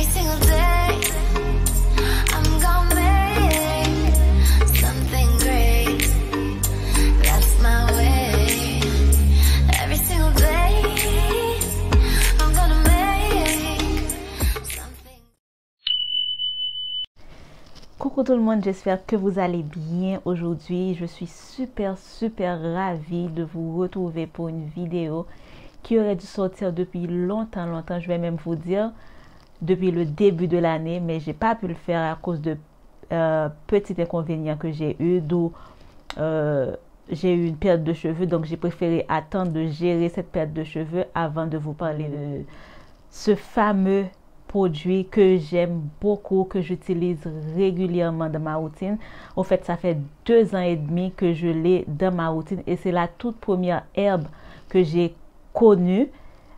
Every single day, I'm gonna make something great. That's my way. Every single day, I'm gonna make something. Coucou tout le monde, j'espère que vous allez bien aujourd'hui. Je suis super ravie de vous retrouver pour une vidéo qui aurait dû sortir depuis longtemps. Je vais même vous dire depuis le début de l'année, mais j'ai pas pu le faire à cause de petits inconvénients que j'ai eu, d'où j'ai eu une perte de cheveux. Donc j'ai préféré attendre de gérer cette perte de cheveux avant de vous parler de ce fameux produit que j'aime beaucoup, que j'utilise régulièrement dans ma routine. En fait, ça fait 2 ans et demi que je l'ai dans ma routine et c'est la toute première herbe que j'ai connue.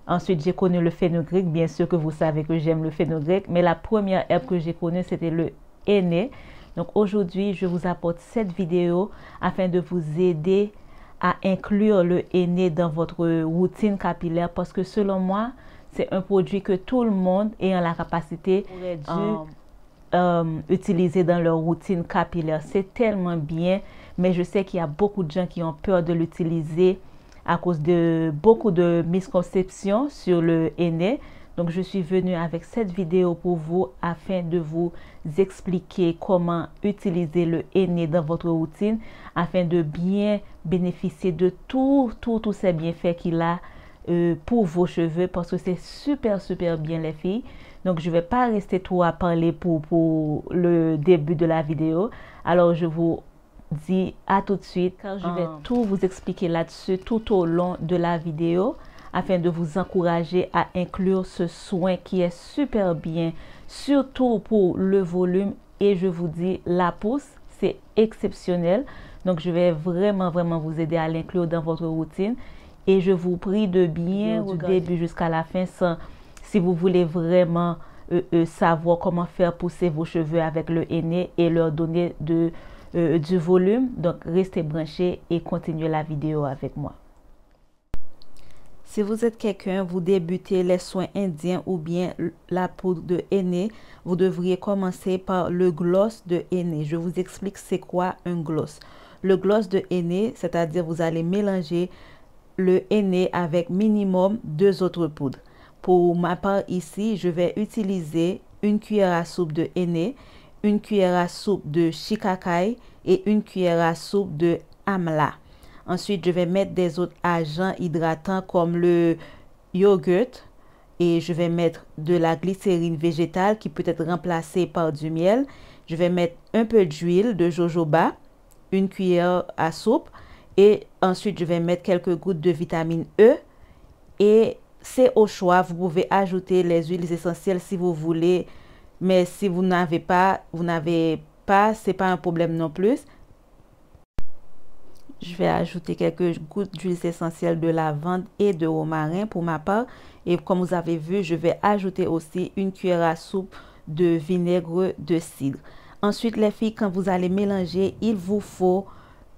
Ensuite, j'ai connu le fenugrec. Bien sûr que vous savez que j'aime le fenugrec, mais la première herbe que j'ai connue, c'était le henné. Donc aujourd'hui, je vous apporte cette vidéo afin de vous aider à inclure le henné dans votre routine capillaire parce que selon moi, c'est un produit que tout le monde ayant la capacité aurait dû utiliser dans leur routine capillaire. C'est tellement bien, mais je sais qu'il y a beaucoup de gens qui ont peur de l'utiliser à cause de beaucoup de misconceptions sur le henné. Donc, je suis venue avec cette vidéo pour vous afin de vous expliquer comment utiliser le henné dans votre routine afin de bien bénéficier de tous ces bienfaits qu'il a pour vos cheveux parce que c'est super bien les filles. Donc je vais pas rester trop à parler pour le début de la vidéo. Alors je vous dis à tout de suite car je vais tout vous expliquer là-dessus tout au long de la vidéo afin de vous encourager à inclure ce soin qui est super bien, surtout pour le volume. Et je vous dis, la pousse, c'est exceptionnel. Donc je vais vraiment vous aider à l'inclure dans votre routine. Et je vous prie de bien du début jusqu'à la fin si vous voulez vraiment savoir comment faire pousser vos cheveux avec le henné et leur donner du volume. Donc, restez branchés et continuez la vidéo avec moi. Si vous êtes quelqu'un, vous débutez les soins indiens ou bien la poudre de henné, vous devriez commencer par le gloss de henné. Je vous explique c'est quoi un gloss. Le gloss de henné, c'est-à-dire vous allez mélanger le henné avec minimum 2 autres poudres. Pour ma part ici, je vais utiliser une cuillère à soupe de henné, une cuillère à soupe de shikakai et une cuillère à soupe de amla. Ensuite, je vais mettre des autres agents hydratants comme le yogourt et je vais mettre de la glycérine végétale qui peut être remplacée par du miel. Je vais mettre un peu d'huile de jojoba, une cuillère à soupe. Et ensuite, je vais mettre quelques gouttes de vitamine E. Et c'est au choix. Vous pouvez ajouter les huiles essentielles si vous voulez. Mais si vous n'avez pas, c'est pas un problème non plus. Je vais ajouter quelques gouttes d'huiles essentielles de lavande et de romarin pour ma part. Et comme vous avez vu, je vais ajouter aussi une cuillère à soupe de vinaigre de cidre. Ensuite, les filles, quand vous allez mélanger, il vous faut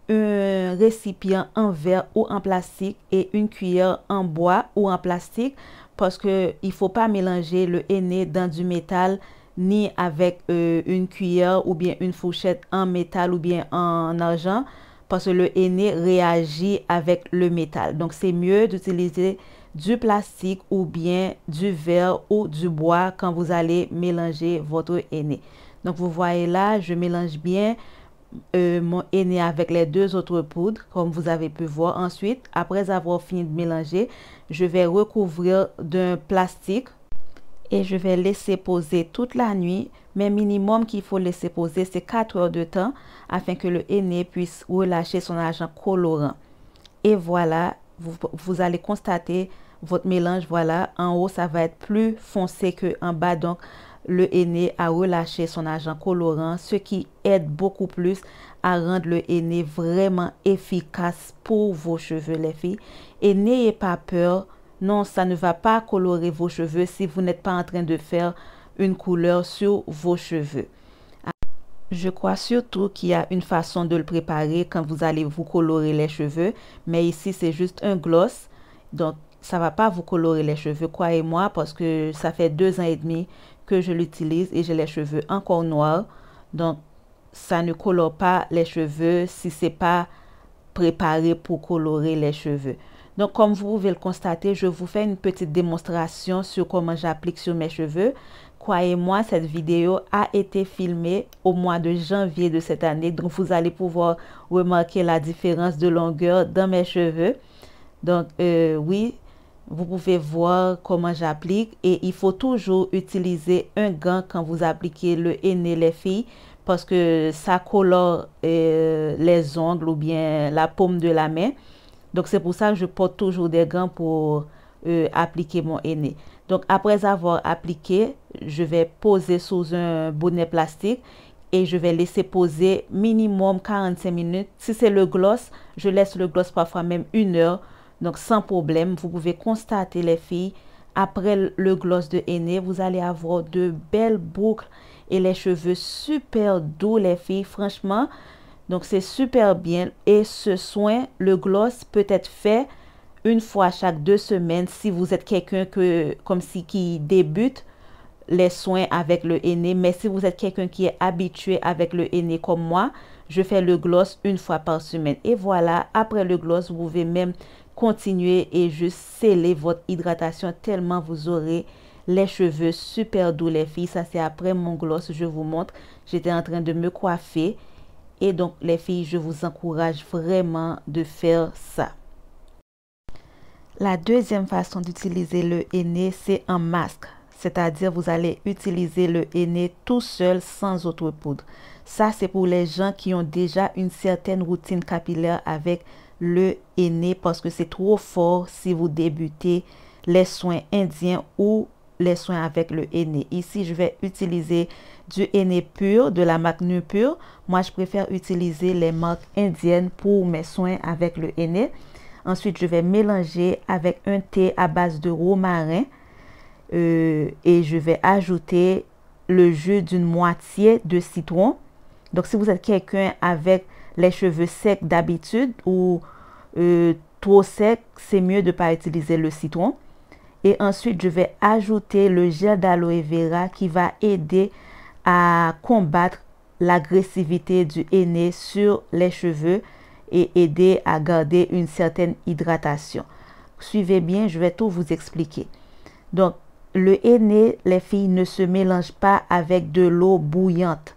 un récipient en verre ou en plastique et une cuillère en bois ou en plastique parce que il faut pas mélanger le henné dans du métal ni avec une cuillère ou bien une fourchette en métal ou bien en argent parce que le henné réagit avec le métal. Donc c'est mieux d'utiliser du plastique ou bien du verre ou du bois quand vous allez mélanger votre henné. Donc vous voyez là, je mélange bien mon henné avec les 2 autres poudres comme vous avez pu voir. Ensuite, après avoir fini de mélanger, je vais recouvrir d'un plastique et je vais laisser poser toute la nuit. Mais minimum qu'il faut laisser poser, c'est 4 heures de temps afin que le henné puisse relâcher son agent colorant. Et voilà, vous allez constater votre mélange. Voilà, en haut, ça va être plus foncé que en bas. Donc, le henné a relâché son agent colorant, ce qui aide beaucoup plus à rendre le henné vraiment efficace pour vos cheveux, les filles. Et n'ayez pas peur, non, ça ne va pas colorer vos cheveux si vous n'êtes pas en train de faire une couleur sur vos cheveux. Je crois surtout qu'il y a une façon de le préparer quand vous allez vous colorer les cheveux, mais ici c'est juste un gloss, donc ça va pas vous colorer les cheveux, croyez-moi, parce que ça fait 2 ans et demi que je l'utilise et j'ai les cheveux encore noirs. Donc, ça ne colore pas les cheveux si c'est pas préparé pour colorer les cheveux. Donc, comme vous pouvez le constater, je vous fais une petite démonstration sur comment j'applique sur mes cheveux. Croyez-moi, cette vidéo a été filmée au mois de janvier de cette année. Donc, vous allez pouvoir remarquer la différence de longueur dans mes cheveux. Donc, oui, vous pouvez voir comment j'applique. Et il faut toujours utiliser un gant quand vous appliquez le henné, les filles, parce que ça colore les ongles ou bien la paume de la main. Donc, c'est pour ça que je porte toujours des gants pour appliquer mon henné. Donc, après avoir appliqué, je vais poser sous un bonnet plastique et je vais laisser poser minimum 45 minutes. Si c'est le gloss, je laisse le gloss parfois même 1 heure. Donc, sans problème, vous pouvez constater, les filles, après le gloss de henné, vous allez avoir de belles boucles et les cheveux super doux, les filles, franchement. Donc, c'est super bien. Et ce soin, le gloss peut être fait une fois chaque 2 semaines si vous êtes quelqu'un qui débute les soins avec le henné. Mais si vous êtes quelqu'un qui est habitué avec le henné comme moi, je fais le gloss 1 fois par semaine. Et voilà, après le gloss, vous pouvez même continuer et juste sceller votre hydratation tellement vous aurez les cheveux super doux, les filles. Ça, c'est après mon gloss, je vous montre. J'étais en train de me coiffer. Et donc, les filles, je vous encourage vraiment de faire ça. La deuxième façon d'utiliser le henné, c'est en masque. C'est-à-dire, vous allez utiliser le henné tout seul, sans autre poudre. Ça, c'est pour les gens qui ont déjà une certaine routine capillaire avec le henné, parce que c'est trop fort si vous débutez les soins indiens ou les soins avec le henné. Ici, je vais utiliser du henné pur, de la marque NuPure. Moi, je préfère utiliser les marques indiennes pour mes soins avec le henné. Ensuite, je vais mélanger avec un thé à base de romarin et je vais ajouter le jus d'une moitié de citron. Donc, si vous êtes quelqu'un avec les cheveux secs d'habitude ou trop secs, c'est mieux de ne pas utiliser le citron. Et ensuite, je vais ajouter le gel d'aloe vera qui va aider à combattre l'agressivité du henné sur les cheveux et aider à garder une certaine hydratation. Suivez bien, je vais tout vous expliquer. Donc, le henné, les filles, ne se mélange pas avec de l'eau bouillante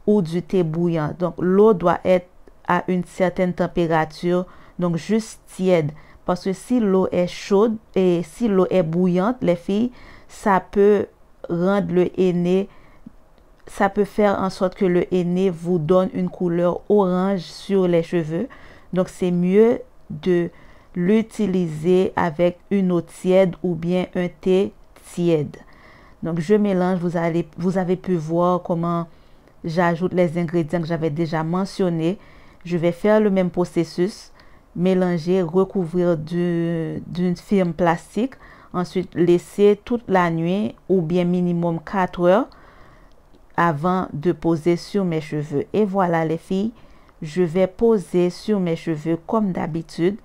ou du thé bouillant. Donc, l'eau doit être à une certaine température, donc juste tiède. Parce que si l'eau est chaude et si l'eau est bouillante, les filles, ça peut rendre le henné, ça peut faire en sorte que le henné vous donne une couleur orange sur les cheveux. Donc, c'est mieux de l'utiliser avec une eau tiède ou bien un thé tiède. Donc, je mélange. Vous avez pu voir comment j'ajoute les ingrédients que j'avais déjà mentionnés. Je vais faire le même processus. Mélanger, recouvrir d'une film plastique. Ensuite, laisser toute la nuit ou bien minimum 4 heures avant de poser sur mes cheveux. Et voilà, les filles, je vais poser sur mes cheveux comme d'habitude.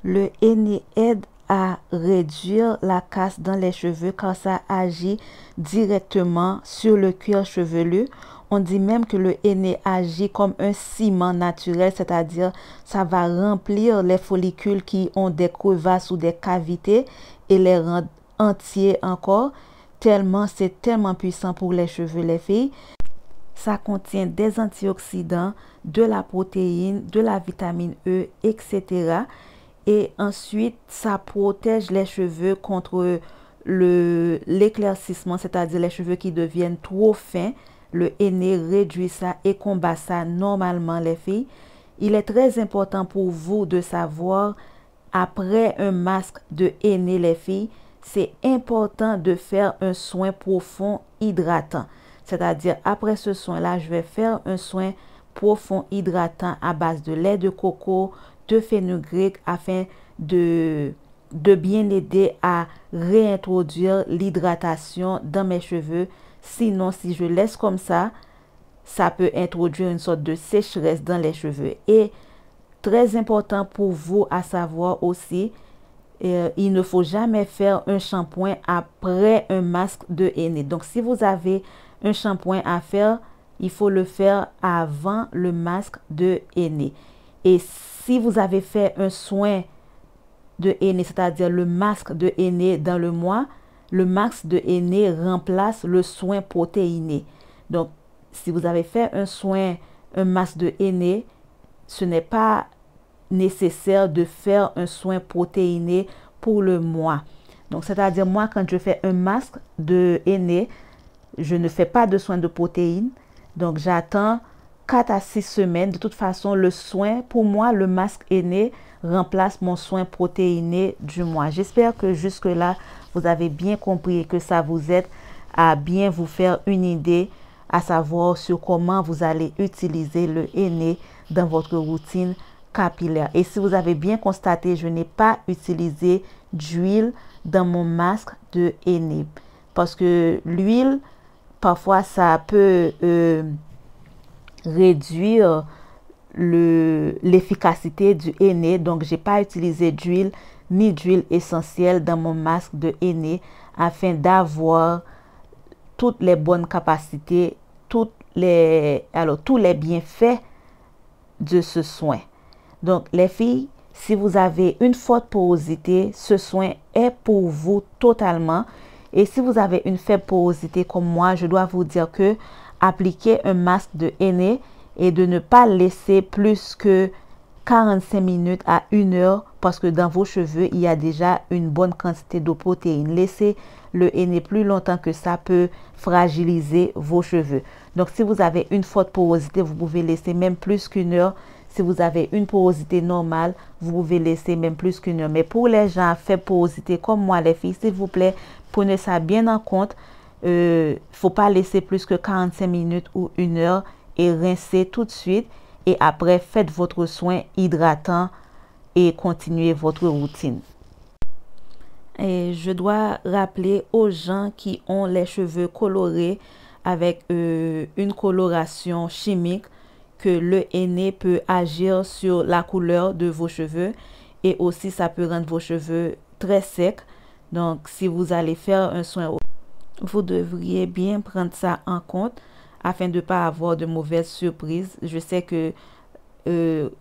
Le henné aide à réduire la casse dans les cheveux car ça agit directement sur le cuir chevelu. On dit même que le henné agit comme un ciment naturel, c'est-à-dire ça va remplir les follicules qui ont des crevasses ou des cavités et les rendre entiers encore. C'est tellement puissant pour les cheveux, les filles. Ça contient des antioxydants, de la protéine, de la vitamine E, etc. Et ensuite, ça protège les cheveux contre l'éclaircissement, c'est-à-dire les cheveux qui deviennent trop fins. Le henné réduit ça et combat ça normalement, les filles. Il est très important pour vous de savoir, après un masque de henné, les filles, c'est important de faire un soin profond hydratant. C'est-à-dire, après ce soin-là, je vais faire un soin profond hydratant à base de lait de coco, de fenugrec, afin de bien aider à réintroduire l'hydratation dans mes cheveux. Sinon, si je laisse comme ça peut introduire une sorte de sécheresse dans les cheveux. Et très important pour vous à savoir aussi, il ne faut jamais faire un shampoing après un masque de henné. Donc, si vous avez un shampoing à faire, il faut le faire avant le masque de henné. Et si vous avez fait un soin de henné, c'est-à-dire le masque de henné dans le mois, le masque de henné remplace le soin protéiné. Donc, si vous avez fait un masque de henné, ce n'est pas nécessaire de faire un soin protéiné pour le mois. Donc, c'est-à-dire, moi, quand je fais un masque de henné, je ne fais pas de soin de protéines. Donc, j'attends 4 à 6 semaines. De toute façon, le soin, pour moi, le masque henné remplace mon soin protéiné du mois. J'espère que jusque-là, vous avez bien compris et que ça vous aide à bien vous faire une idée, à savoir sur comment vous allez utiliser le henné dans votre routine capillaire. Et si vous avez bien constaté, je n'ai pas utilisé d'huile dans mon masque de henné parce que l'huile, parfois, ça peut réduire l'efficacité du henné. Donc, j'ai pas utilisé d'huile ni d'huile essentielle dans mon masque de henné afin d'avoir toutes les bonnes capacités, tous les bienfaits de ce soin. Donc, les filles, si vous avez une forte porosité, ce soin est pour vous totalement. Et si vous avez une faible porosité comme moi, je dois vous dire que appliquer un masque de henné et de ne pas laisser plus que 45 minutes à 1 heure parce que dans vos cheveux, il y a déjà une bonne quantité de protéines. Laissez le henné plus longtemps que ça peut fragiliser vos cheveux. Donc, si vous avez une forte porosité, vous pouvez laisser même plus qu'1 heure. Si vous avez une porosité normale, vous pouvez laisser même plus qu'1 heure. Mais pour les gens à faible porosité comme moi, les filles, s'il vous plaît, prenez ça bien en compte. Faut pas laisser plus que 45 minutes ou 1 heure et rincez tout de suite. Et après, faites votre soin hydratant et continuez votre routine. Et je dois rappeler aux gens qui ont les cheveux colorés avec une coloration chimique que le henné peut agir sur la couleur de vos cheveux et aussi ça peut rendre vos cheveux très secs. Donc, si vous allez faire un soin, vous devriez bien prendre ça en compte afin de ne pas avoir de mauvaises surprises. Je sais que le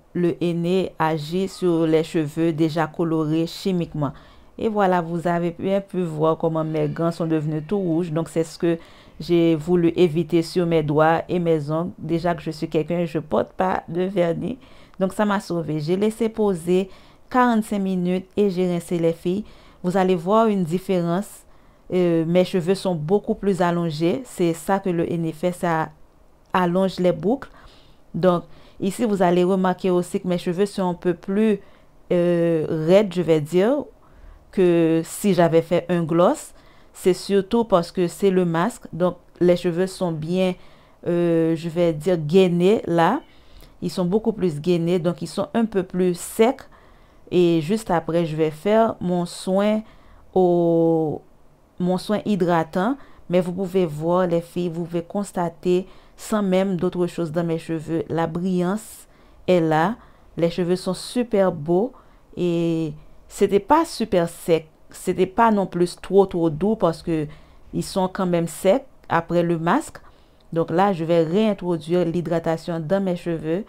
henné agit sur les cheveux déjà colorés chimiquement. Et voilà, vous avez bien pu voir comment mes gants sont devenus tout rouges. Donc, c'est ce que j'ai voulu éviter sur mes doigts et mes ongles. Déjà que je suis quelqu'un, je ne porte pas de vernis. Donc, ça m'a sauvé. J'ai laissé poser 45 minutes et j'ai rincé les filles. Vous allez voir une différence. Mes cheveux sont beaucoup plus allongés. C'est ça que le henné fait, ça allonge les boucles. Donc, ici, vous allez remarquer aussi que mes cheveux sont un peu plus raides, je vais dire, que si j'avais fait un gloss. C'est surtout parce que c'est le masque. Donc, les cheveux sont bien, je vais dire, gainés là. Ils sont beaucoup plus gainés. Donc, ils sont un peu plus secs. Et juste après, je vais faire mon soin hydratant. Mais vous pouvez voir, les filles, vous pouvez constater, sans même d'autres choses dans mes cheveux, la brillance est là. Les cheveux sont super beaux. Et c'était pas super sec. C'était pas non plus trop doux parce que ils sont quand même secs après le masque. Donc là, je vais réintroduire l'hydratation dans mes cheveux.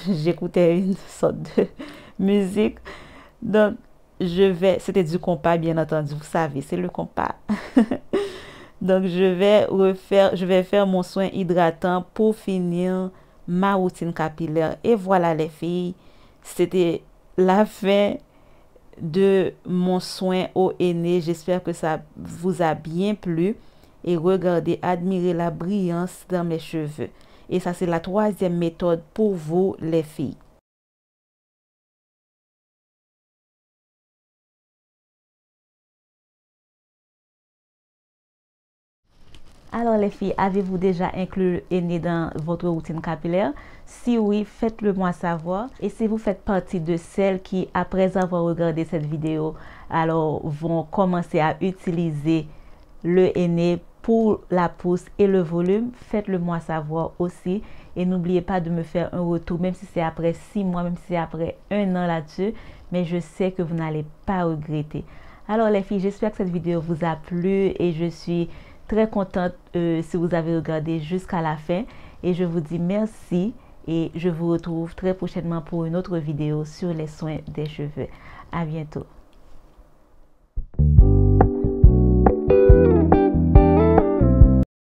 J'écoutais une sorte de musique. Donc, c'était du compas, bien entendu. Vous savez, c'est le compas. Donc, je vais faire mon soin hydratant pour finir ma routine capillaire. Et voilà, les filles, c'était la fin de mon soin au henné. J'espère que ça vous a bien plu. Et regardez, admirez la brillance dans mes cheveux. Et ça, c'est la 3e méthode pour vous, les filles. Alors les filles, avez-vous déjà inclus le henné dans votre routine capillaire? Si oui, faites-le moi savoir. Et si vous faites partie de celles qui, après avoir regardé cette vidéo, alors vont commencer à utiliser le henné pour la pousse et le volume, faites-le moi savoir aussi. Et n'oubliez pas de me faire un retour, même si c'est après 6 mois, même si c'est après 1 an là-dessus. Mais je sais que vous n'allez pas regretter. Alors les filles, j'espère que cette vidéo vous a plu et je suis très contente si vous avez regardé jusqu'à la fin. Et je vous dis merci et je vous retrouve très prochainement pour une autre vidéo sur les soins des cheveux. À bientôt.